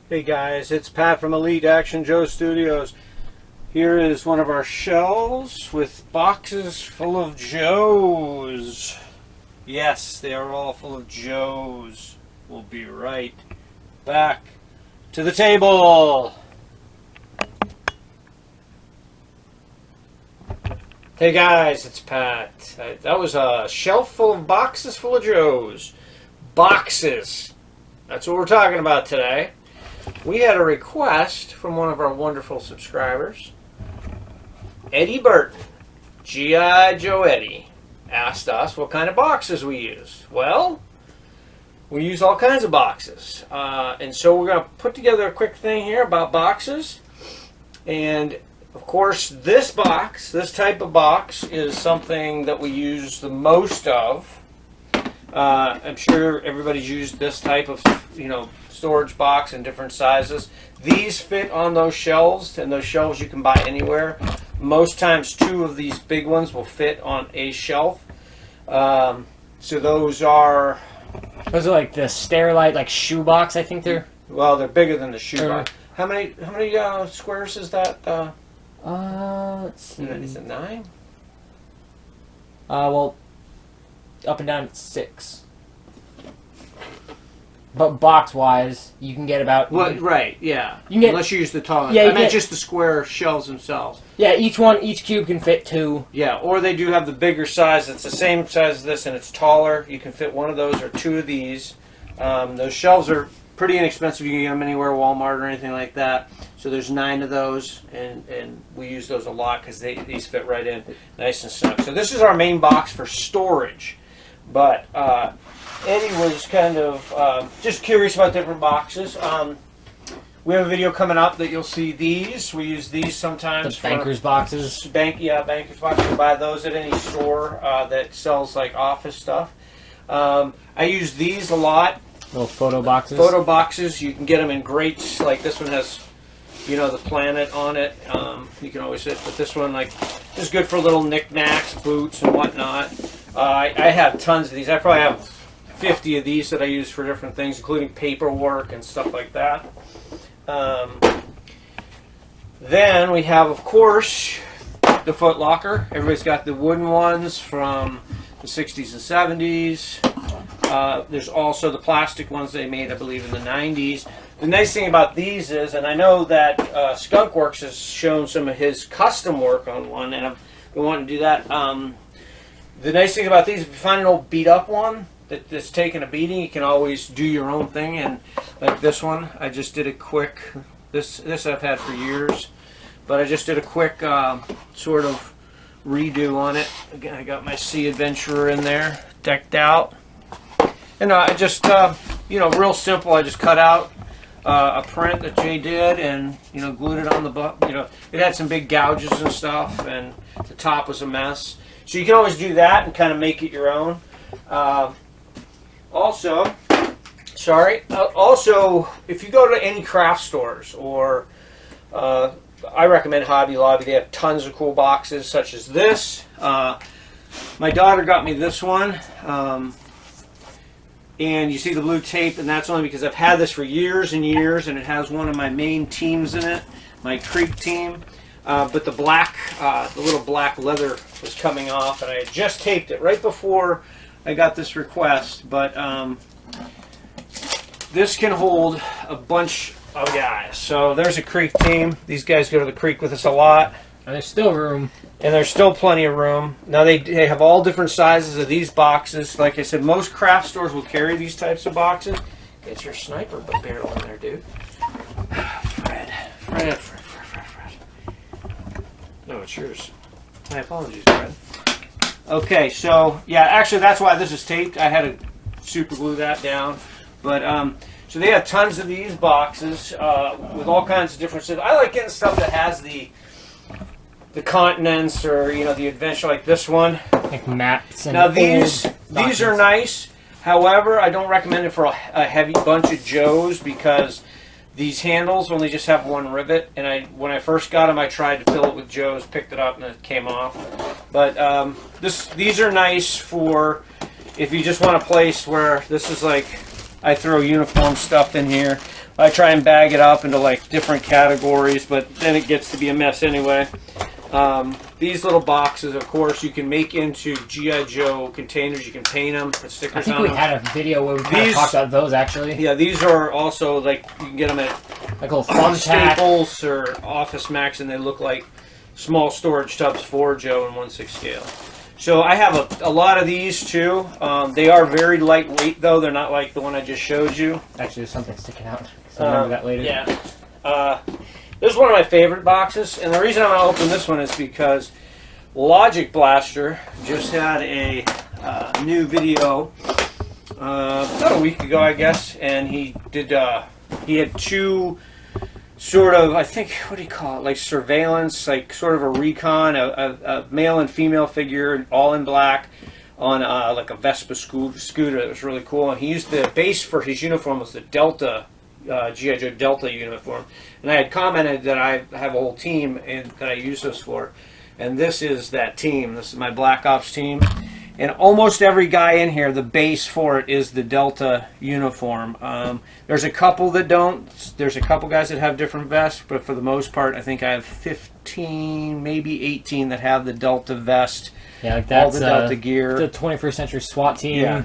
Hey guys, it's Pat from Elite Action Joe Studios. Here is one of our shelves with boxes full of Joes. Yes, they are all full of Joes. We'll be right back to the table. Hey guys, it's Pat. That was a shelf full of boxes full of Joes. Boxes. That's what we're talking about today. We had a request from one of our wonderful subscribers, Eddie Burton, G.I. Joe Eddie, asked us what kind of boxes we use. Well, we use all kinds of boxes. And so we're going to put together a quick thing here about boxes. And, of course, this box, this type of box, is something that we use the most of. I'm sure everybody's used this type of, storage box in different sizes. These fit on those shelves, and those shelves you can buy anywhere. Most times 2 of these big ones will fit on a shelf. So those are like the Stairlight, like shoe box. I think they're. Well, they're bigger than the shoe box. How many squares is that? Let's see. Is it 9? Well, up and down it's 6. But box-wise, you can get about... Well, right, yeah. You can get, unless you use the tall. Yeah, I meant just the square shelves themselves. Yeah, each cube can fit 2. Yeah, or they do have the bigger size. It's the same size as this, and it's taller. You can fit 1 of those or 2 of these. Those shelves are pretty inexpensive. You can get them anywhere, Walmart or anything like that. So there's 9 of those, and we use those a lot because these fit right in nice and snug. So this is our main box for storage. But Eddie was kind of just curious about different boxes. We have a video coming up that you'll see these. We use these sometimes. The banker's boxes. Banker's boxes. You can buy those at any store that sells like office stuff. I use these a lot. Little photo boxes. Photo boxes. You can get them in grates. Like this one has, the planet on it. You can always put this one just good for little knickknacks, boots, and whatnot. I have tons of these. I probably have 50 of these that I use for different things, including paperwork and stuff like that. Then we have, of course, the foot locker. Everybody's got the wooden ones from the 60s and 70s. There's also the plastic ones they made, I believe, in the 90s. The nice thing about these is, and I know that Skunkworks has shown some of his custom work on one, and I've been wanting to do that. The nice thing about these, if you find an old beat-up one that's taken a beating, you can always do your own thing. And like this one, I just did a quick. This I've had for years, but I just did a quick sort of redo on it. Again, I got my Sea Adventurer in there, decked out, and I just real simple. I just cut out a print that Jay did and glued it on the butt. It had some big gouges and stuff, and the top was a mess. So you can always do that and kind of make it your own. Also, if you go to any craft stores or I recommend Hobby Lobby, they have tons of cool boxes such as this. My daughter got me this one. And you see the blue tape, and that's only because I've had this for years and years, and it has one of my main teams in it, my Creek team. But the little black leather was coming off, and I had just taped it right before I got this request. But this can hold a bunch of guys. So there's a Creek team. These guys go to the creek with us a lot. And there's still room. And there's still plenty of room. Now they have all different sizes of these boxes. Like I said, most craft stores will carry these types of boxes. Get your sniper barrel in there, dude. Fred. No, it's yours. My apologies, Fred. Okay, so yeah, actually that's why this is taped. I had to super glue that down. But so they have tons of these boxes with all kinds of different stuff. I like getting stuff that has the continents or the adventure, like this one. Like maps. And now these are nice. However, I don't recommend it for a heavy bunch of Joes because these handles only just have 1 rivet, and when I first got them, I tried to fill it with Joes, picked it up, and it came off. But these are nice for if you just want a place where this is like I throw uniform stuff in here. I try and bag it up into like different categories, but then it gets to be a mess anyway. These little boxes, of course, you can make into G.I. Joe containers. You can paint them, put stickers on them. I think we had a video where we kind of talked about those, actually. Yeah, these are also, like, you can get them at like little thumbtack. Staples or Office Max, and they look like small storage tubs for Joe in 1/6 scale. So I have a lot of these, too. They are very lightweight, though. They're not like the one I just showed you. Actually, there's something sticking out. So remember that later. Yeah. This is one of my favorite boxes, and the reason I'm going to open this one is because Logic Blaster just had a new video about a week ago, I guess, and he had two sort of, I think, what do you call it, like surveillance, like sort of a recon, a male and female figure, all in black, on like a Vespa scooter. It was really cool, and he used the base for his uniform was the Delta G.I. Joe Delta uniform, and I had commented that I have a whole team and that I use this for, and this is that team. This is my Black Ops team, and almost every guy in here, the base for it is the Delta uniform. There's a couple that don't. There's a couple guys that have different vests, but for the most part, I think I have 15, maybe 18 that have the Delta vest. Yeah, like that's all the Delta gear. The 21st Century SWAT team. Yeah,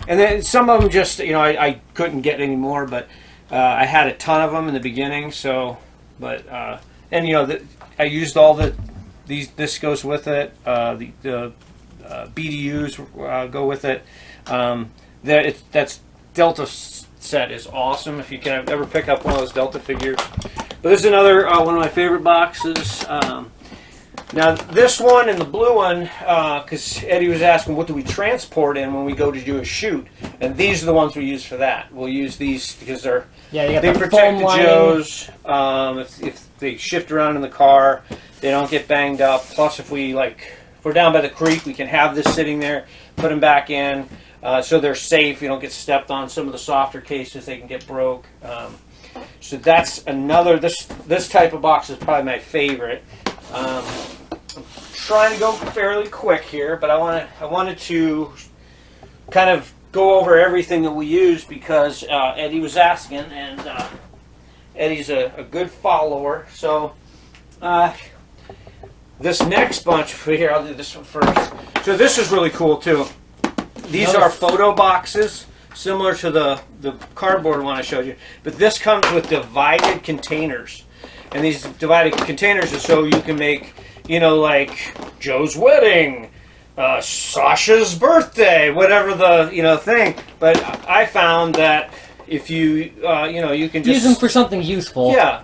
and then some of them just, I couldn't get any more, but. I had a ton of them in the beginning, so, but, and I used all this goes with it, the BDUs go with it. That's Delta set is awesome if you can ever pick up one of those Delta figures. But this is another one of my favorite boxes. Now this one and the blue one, because Eddie was asking what do we transport in when we go to do a shoot, and these are the ones we use for that. We'll use these because they protect the Joes. If they shift around in the car, they don't get banged up. Plus, if we're down by the creek, we can have this sitting there, put them back in, so they're safe. You don't get stepped on. Some of the softer cases, they can get broke. So that's another. This type of box is probably my favorite. I'm trying to go fairly quick here, but I wanted to kind of go over everything that we use because Eddie was asking, and Eddie's a good follower. So this next bunch here, I'll do this one first. So this is really cool too. These are photo boxes, similar to the cardboard one I showed you, but this comes with divided containers. And these divided containers are so you can make, like Joe's wedding, Sasha's birthday, whatever the, thing. But I found that if you, you can just... use them for something useful. Yeah.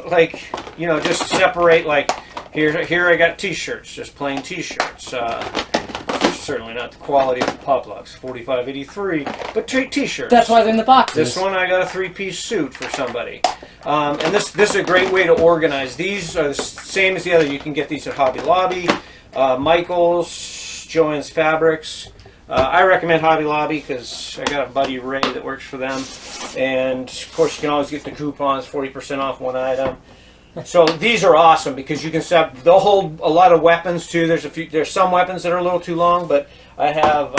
Like, just separate, like, here I got t-shirts, just plain t-shirts. Certainly not the quality of the Pop Lux 4583, but t-shirts. That's why they're in the boxes. This one I got a 3-piece suit for somebody. And this is a great way to organize. These are the same as the other. You can get these at Hobby Lobby, Michael's, Joann's Fabrics. I recommend Hobby Lobby because I got a buddy Ray that works for them. And of course you can always get the coupons, 40% off one item. So these are awesome because you can set. They'll hold a lot of weapons too. There's some weapons that are a little too long, but I have.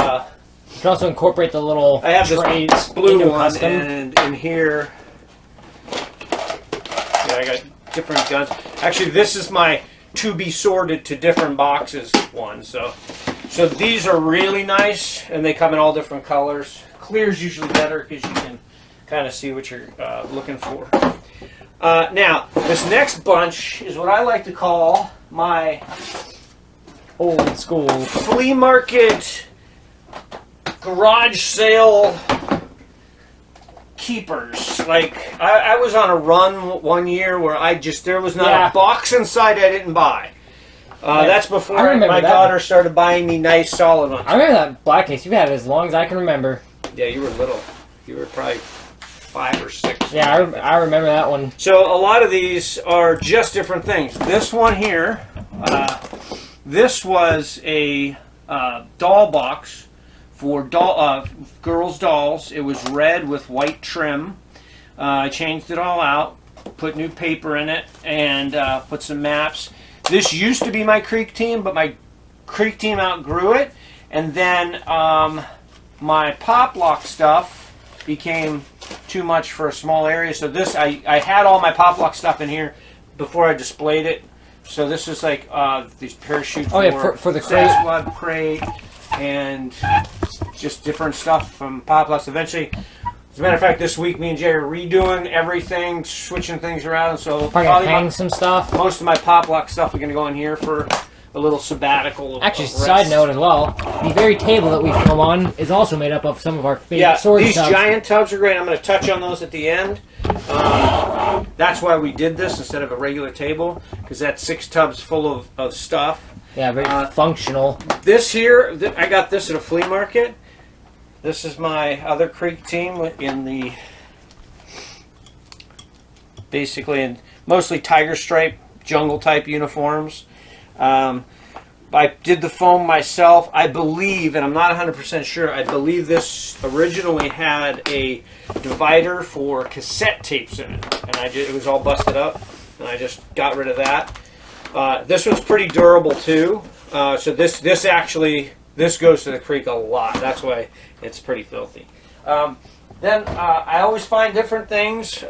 You can also incorporate the little. I have trays this blue one, custom. and in here, yeah, I got different guns. Actually, this is my to be sorted to different boxes one. So these are really nice, and they come in all different colors. Clear's usually better because you can kind of see what you're looking for. Now, this next bunch is what I like to call my old school flea market garage sale keepers. Like, I was on a run one year where there was not a box inside I didn't buy. That's before my daughter started buying me nice solid ones. I remember that black case. You've had it as long as I can remember. Yeah, you were little. You were probably 5 or 6. Yeah, I remember that one. So a lot of these are just different things. This one here, this was a doll box for girls' dolls. It was red with white trim. I changed it all out, put new paper in it, and put some maps. This used to be my Creek team, but my Creek team outgrew it. And then my Pop Lock stuff, became too much for a small area. So this, I had all my pop lock stuff in here before I displayed it. So this is like these parachute for the crate. Sasquatch crate and just different stuff from pop locks. Eventually, as a matter of fact, this week me and Jay are redoing everything, switching things around. So probably hang some stuff. Most of my pop lock stuff are going to go in here for a little sabbatical. Actually, side note as well, the very table that we film on is also made up of some of our favorite storage these tubs. giant tubs are great. I'm going to touch on those at the end. That's why we did this instead of a regular table, because that's 6 tubs full of stuff. Yeah, very functional. This here, I got this at a flea market. This is my other Creek team in the, basically in mostly tiger stripe, jungle type uniforms. I did the foam myself. I believe, and I'm not 100% sure, I believe this originally had a divider for cassette tapes in it. And it was all busted up, and I just got rid of that. This one's pretty durable too. So this goes to the creek a lot. That's why it's pretty filthy. Then I always find different things.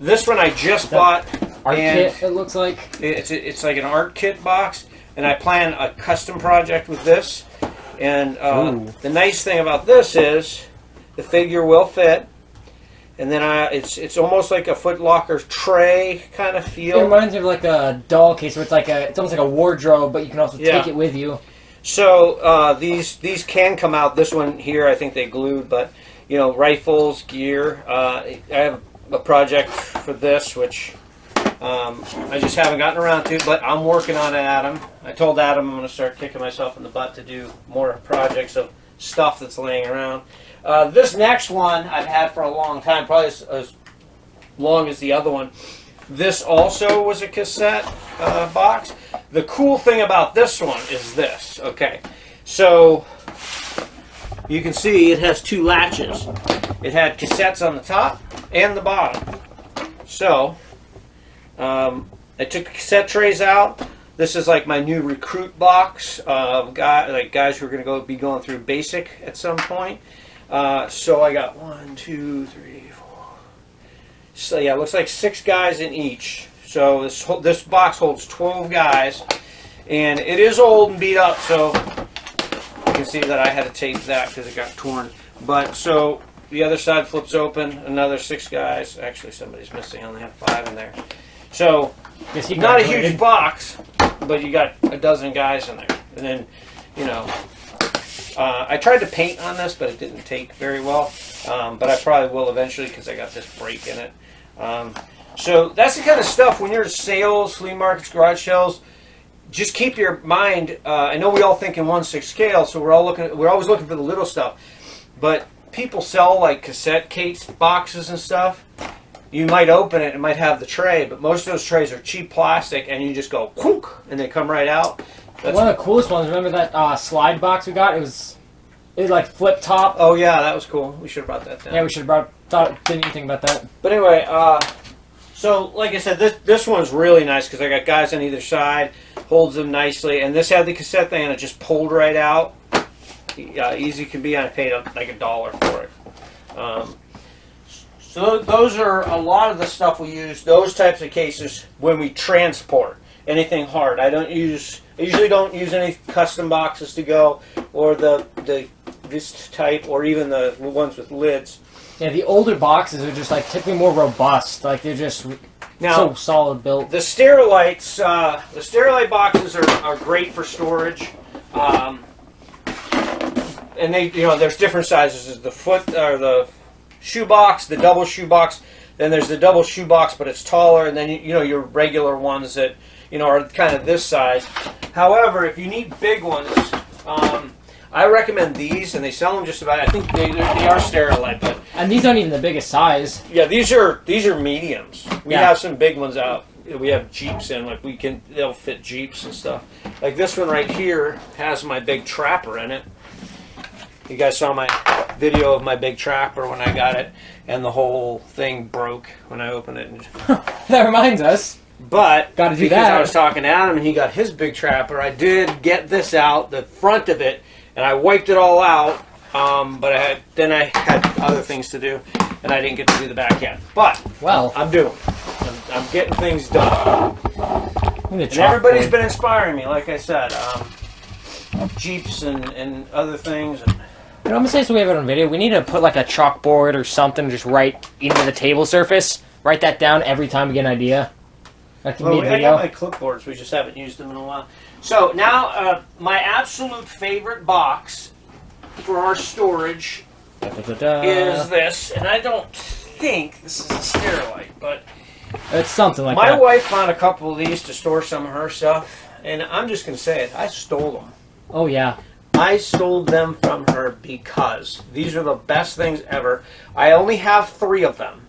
This one I just bought. Art kit, it looks like. It's like an art kit box, and I plan a custom project with this. And the nice thing about this is the figure will fit, and then it's almost like a Foot Locker tray kind of feel. It reminds me of like a doll case, where it's almost like a wardrobe, but you can also take it with you. So these can come out. This one here, I think they glued, but you know, rifles, gear. I have a project for this, which. I just haven't gotten around to, but I'm working on it, Adam. I told Adam I'm going to start kicking myself in the butt to do more projects of stuff that's laying around. This next one I've had for a long time, probably as long as the other one. This also was a cassette box. The cool thing about this one is this. Okay, so you can see it has 2 latches. It had cassettes on the top and the bottom. So I took the cassette trays out. This is like my new recruit box of guys who are going to be going through basic at some point. So I got 1, 2, 3, 4. So yeah, it looks like 6 guys in each. So this box holds 12 guys, and it is old and beat up. So you can see that I had to tape that because it got torn. But so the other side flips open. Another 6 guys. Actually, somebody's missing. I only have 5 in there. So, not a huge box, but you got a dozen guys in there. And then, you know, I tried to paint on this, but it didn't take very well. But I probably will eventually because I got this break in it. So that's the kind of stuff when you're at sales, flea markets, garage sales. Just keep your mind. I know we all think in 1/6 scale, so we're always looking for the little stuff. But people sell like cassette case boxes and stuff. You might open it and it might have the tray, but most of those trays are cheap plastic, and you just go whoop, and they come right out. That's one of the coolest ones. Remember that slide box we got? It was like flip top. Oh yeah, that was cool. We should have brought that down. Yeah, we should have didn't even think about that. But anyway, so like I said, this one's really nice because I got guys on either side, holds them nicely, and this had the cassette thing, and it just pulled right out. Easy can be, and I paid like $1 for it. So those are a lot of the stuff we use, those types of cases when we transport anything hard. I usually don't use any custom boxes to go, or this type, or even the ones with lids. Yeah, the older boxes are just like typically more robust. Like they're just so solid built. The Sterilite boxes are great for storage. And they, there's different sizes. There's the foot or the shoe box, the double shoe box. Then there's the double shoe box, but it's taller. And then your regular ones that are kind of this size. However, if you need big ones, I recommend these, and they sell them just about. I think they are Sterilite, and these aren't even the biggest size. Yeah, these are mediums. We have some big ones out. We have Jeeps in, they'll fit Jeeps and stuff. Like this one right here has my big trapper in it. You guys saw my video of my big trapper when I got it, and the whole thing broke when I opened it. That reminds us. But gotta do because that. I was talking to Adam and he got his big trapper, I did get this out, the front of it, and I wiped it all out, But I had other things to do, and I didn't get to do the back yet. But well, I'm getting things done. And everybody's everybody's been inspiring me, like I said. Jeeps and other things. And I'm gonna say, so we have it on video. We need to put like a chalkboard or something, just write into the table surface. Write that down every time we get an idea. That can be a I video. got my clipboards. We just haven't used them in a while. So now, my absolute favorite box for our storage is this, and I don't think this is a Sterilite, but it's something like my that. wife found a couple of these to store some of her stuff, and I'm just gonna say it. I stole them. Oh yeah. I stole them from her because these are the best things ever. I only have 3 of them,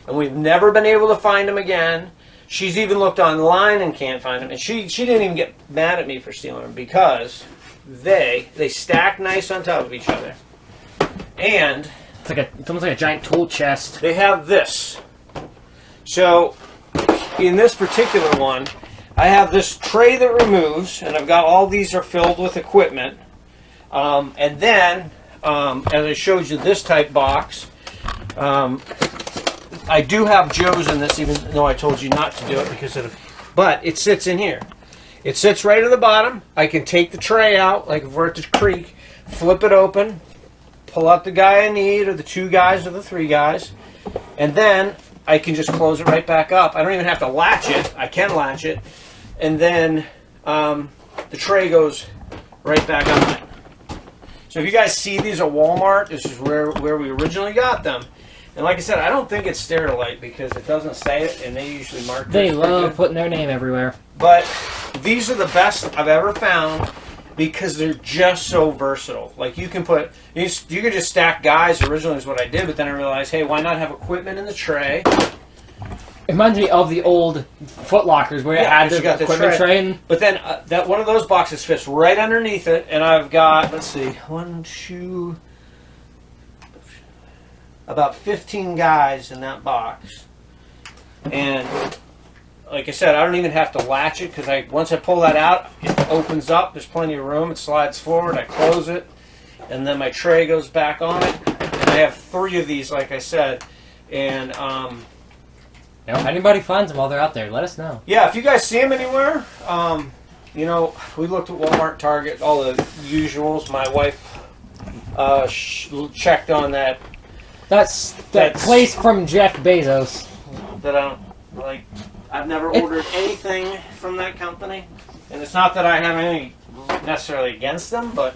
and we've never been able to find them again. She's even looked online and can't find them, and she didn't even get mad at me for stealing them because they stack nice on top of each other, and it's almost like a giant tool chest. they have this. So in this particular one, I have this tray that removes, and I've got all these are filled with equipment. And then, as I showed you this type box, I do have Joe's in this, even though I told you not to do it because of, but it sits in here. It sits right at the bottom. I can take the tray out, like if we're at the creek, flip it open, pull out the guy I need, or the 2 guys, or the 3 guys, and then I can just close it right back up. I don't even have to latch it. I can latch it, and then the tray goes right back on it. So if you guys see these at Walmart, this is where we originally got them. And like I said, I don't think it's Sterilite because it doesn't say it, and they usually mark it. They love putting their name everywhere. But these are the best I've ever found because they're just so versatile. Like you can put, you can just stack guys. Originally is what I did, but then I realized, hey, why not have equipment in the tray? It reminds me of the old Foot Lockers where you had the equipment tray. And but then that one of those boxes fits right underneath it, and I've got, let's see, 1, 2, about 15 guys in that box. And like I said, I don't even have to latch it because once I pull that out, it opens up. There's plenty of room. It slides forward. I close it, and then my tray goes back on it. And I have 3 of these, like I said, and if anybody finds them while they're out there, let us know. yeah, if you guys see them anywhere, you know, we looked at Walmart, Target, all the usuals. My wife checked on that. That's place from Jeff Bezos. That I don't like. I've never ordered anything from that company, and it's not that I have any necessarily against them, but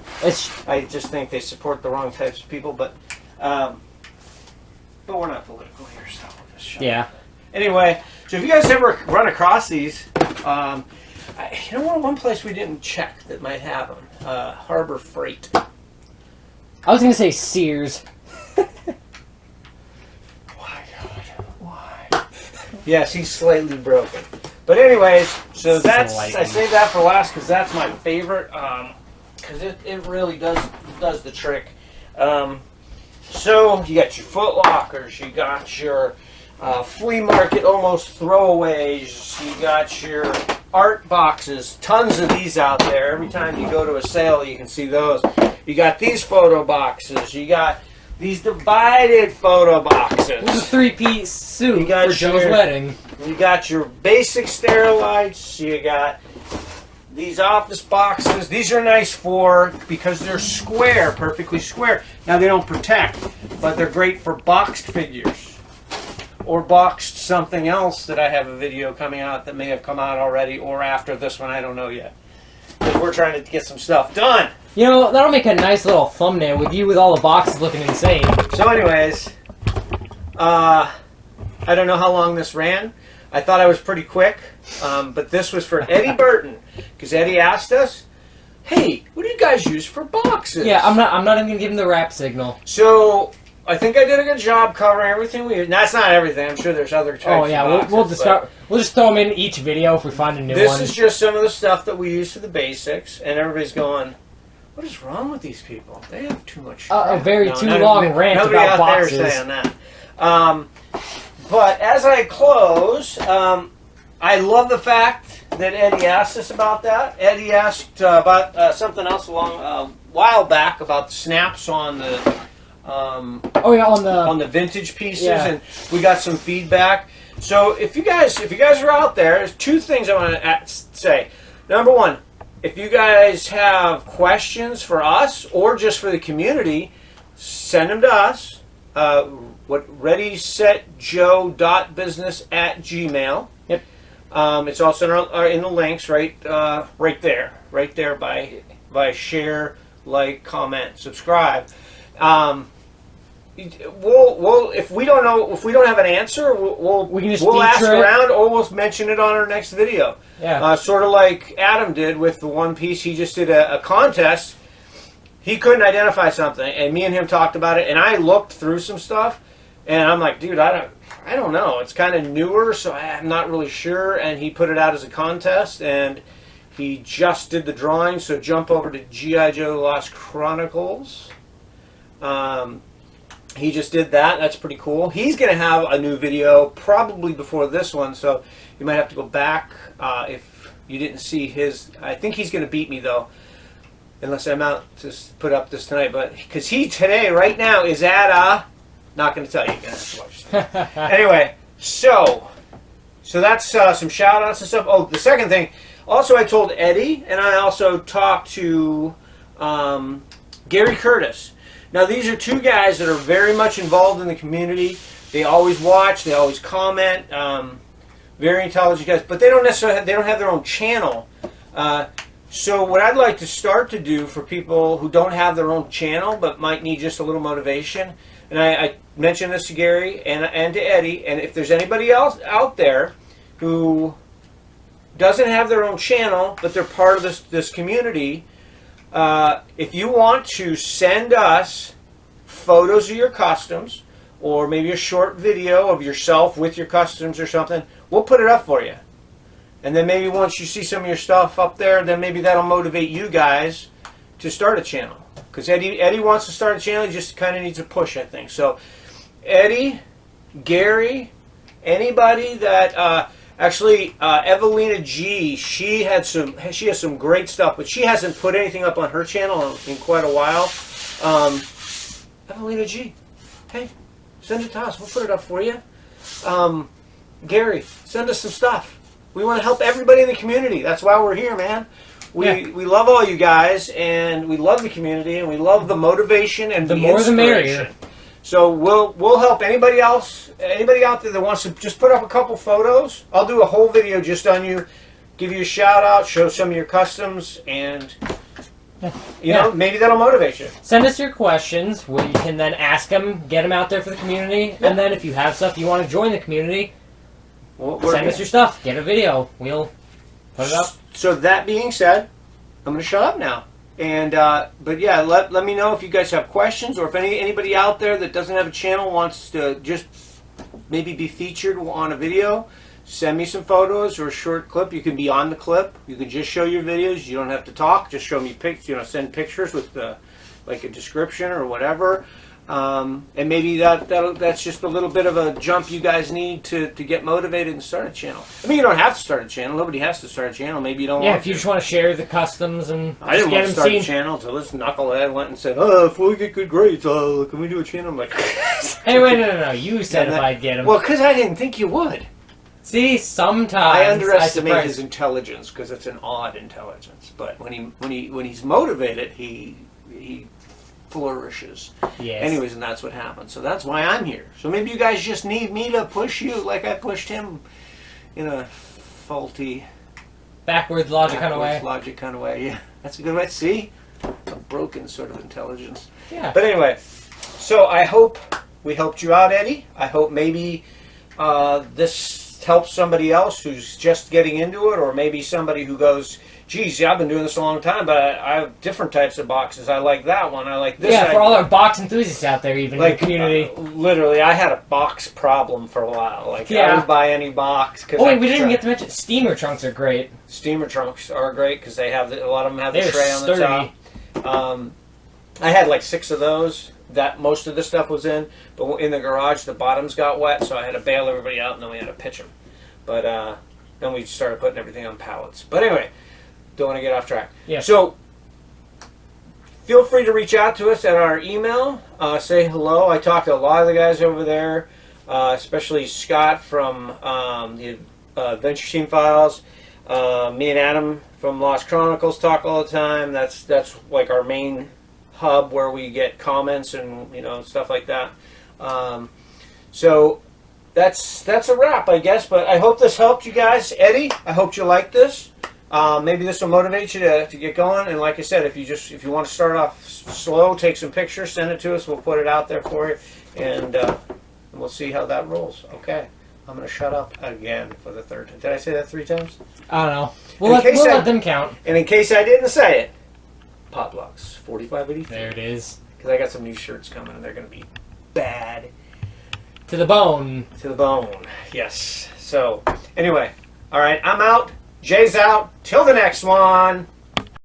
I just think they support the wrong types of people. But we're not political here, so we'll just shut up. Anyway, so if you guys ever run across these, you know one place we didn't check that might have them? Harbor Freight. I was going to say Sears. Why, God? Why? Yes, he's slightly broken. But anyways, so that's, I say that for last because that's my favorite, because it really does the trick. So you got your Foot Lockers, you got your flea market almost throwaways, you got your art boxes, tons of these out there. Every time you go to a sale you can see those. You got these photo boxes, you got these divided photo boxes. It was a 3-piece suit for Joe's wedding. You got your basic Sterilites, you got these office boxes. These are nice because they're square, perfectly square. Now they don't protect, but they're great for boxed figures. Or boxed something else that I have a video coming out that may have come out already or after this one, I don't know yet. Because we're trying to get some stuff done. You know, that'll make a nice little thumbnail with you with all the boxes looking insane. So anyways, I don't know how long this ran. I thought I was pretty quick, but this was for Eddie Burton. Because Eddie asked us, hey, what do you guys use for boxes? Yeah, I'm not even going to give him the rap signal. So I think I did a good job covering everything we use. That's not everything. I'm sure there's other types of boxes. We'll just throw them in each video if we find a new one. This is just some of the stuff that we use for the basics, and everybody's going, what is wrong with these people? They have too much a too long rant about boxes. Nobody out there saying that. But as I close, I love the fact that Eddie asked us about that. Eddie asked about something else along while back about the snaps on the Oh yeah, on the vintage pieces, Yeah. and we got some feedback. So if you guys are out there, there's two things I want to say. Number one, if you guys have questions for us or just for the community, send them to us. readysetjoe.business @gmail. Yep. It's also in the links right there by share, like, comment, subscribe. We'll if we don't have an answer, We can just we'll ask feature it. around, or we'll mention it on our next video. Yeah. Sort of like Adam did with the one piece. He just did a contest. He couldn't identify something, and me and him talked about it, and I looked through some stuff, and I'm like, dude, I don't know. It's kind of newer, so I'm not really sure. And he put it out as a contest, and he just did the drawing. So jump over to G.I. Joe Lost Chronicles. He just did that. That's pretty cool. He's going to have a new video probably before this one, so you might have to go back if you didn't see his. I think he's going to beat me, though, unless I'm out to put up this tonight. But because he today, right now, is at not going to tell you. You're going to have to watch this. Anyway, so that's some shout outs and stuff. Oh, the second thing, also I told Eddie, and I also talked to Gary Curtis. Now, these are two guys that are very much involved in the community. They always watch, they always comment. Very intelligent guys, but they don't necessarily have their own channel. So what I'd like to start to do for people who don't have their own channel but might need just a little motivation, and I mentioned this to Gary and to Eddie, and if there's anybody else out there who doesn't have their own channel but they're part of this community, if you want to send us photos of your customs, or maybe a short video of yourself with your customs or something, we'll put it up for you. And then maybe once you see some of your stuff up there, then maybe that'll motivate you guys to start a channel. Because Eddie wants to start a channel, he just kind of needs a push, I think. So Eddie, Gary, anybody that actually, Evelina G, she has some great stuff, but she hasn't put anything up on her channel in quite a while. Evelina G, hey, send it to us. We'll put it up for you. Gary, send us some stuff. We want to help everybody in the community. That's why we're here, man. We love all you guys, and we love the community, and we love the motivation and the more the merrier. So we'll help anybody else, anybody out there that wants to just put up a couple photos. I'll do a whole video just on you, give you a shout out, show some of your customs, and you know, maybe that'll motivate you. Send us your questions. We can then ask them, get them out there for the community, and then if you have stuff you want to join the community, send us your stuff. Get a video. We'll put it up. So that being said, I'm going to shut up now. And but yeah, let me know if you guys have questions, or if anybody out there that doesn't have a channel wants to just maybe be featured on a video. Send me some photos or a short clip. You can be on the clip. You can just show your videos. You don't have to talk. Just show me pics. You know, send pictures with like a description or whatever. And maybe that's just a little bit of a jump you guys need to get motivated and start a channel. I mean, you don't have to start a channel. Nobody has to start a channel. Maybe you don't. Yeah, want if you to. just want to share the customs and I didn't get want to them start seen. a channel until this knucklehead went and said, "Oh, if we get good grades, can we do a channel?" I'm like, Hey, wait, no. You said if I'd get them. well, because I didn't think you would. See, sometimes I underestimate surprise- his intelligence because it's an odd intelligence. But when he's motivated, he flourishes. Yes. Anyways, and that's what happens. So that's why I'm here. So maybe you guys just need me to push you like I pushed him in a faulty, backwards logic kind of backwards way. logic kind of way. Yeah, that's a good way. See, a broken sort of intelligence. Yeah. But anyway, so I hope we helped you out, Eddie. I hope maybe this helps somebody else who's just getting into it, or maybe somebody who goes, geez, yeah, I've been doing this a long time, but I have different types of boxes. I like that one. I like this. Yeah, for all our box enthusiasts out there, even like, in the community. Literally, I had a box problem for a while. Like, Yeah. I would buy any box. Oh, wait, we didn't get to mention steamer trunks are great. Steamer trunks are great because they have a lot of them have the They're tray on the sturdy. top. I had like 6 of those that most of the stuff was in, but in the garage the bottoms got wet, so I had to bail everybody out, and then we had to pitch them. But then we started putting everything on pallets. But anyway, don't want to get off track. Yeah. So feel free to reach out to us at our email. Say hello. I talked to a lot of the guys over there, especially Scott from the Adventure Team Files. Me and Adam from Lost Chronicles talk all the time. That's like our main hub where we get comments and stuff like that. So that's a wrap, I guess. But I hope this helped you guys. Eddie, I hope you like this. Maybe this will motivate you to get going. And like I said, if you want to start off slow, take some pictures, send it to us. We'll put it out there for you, and we'll see how that rolls. Okay, I'm going to shut up again for the third time. Did I say that 3 times? I don't know. We'll let them count. And in case I didn't say it, Potlucks 4583. There it is. Because I got some new shirts coming, and they're going to be bad. To the bone. To the bone, yes. So, anyway, all right, I'm out. Jay's out. Till the next one.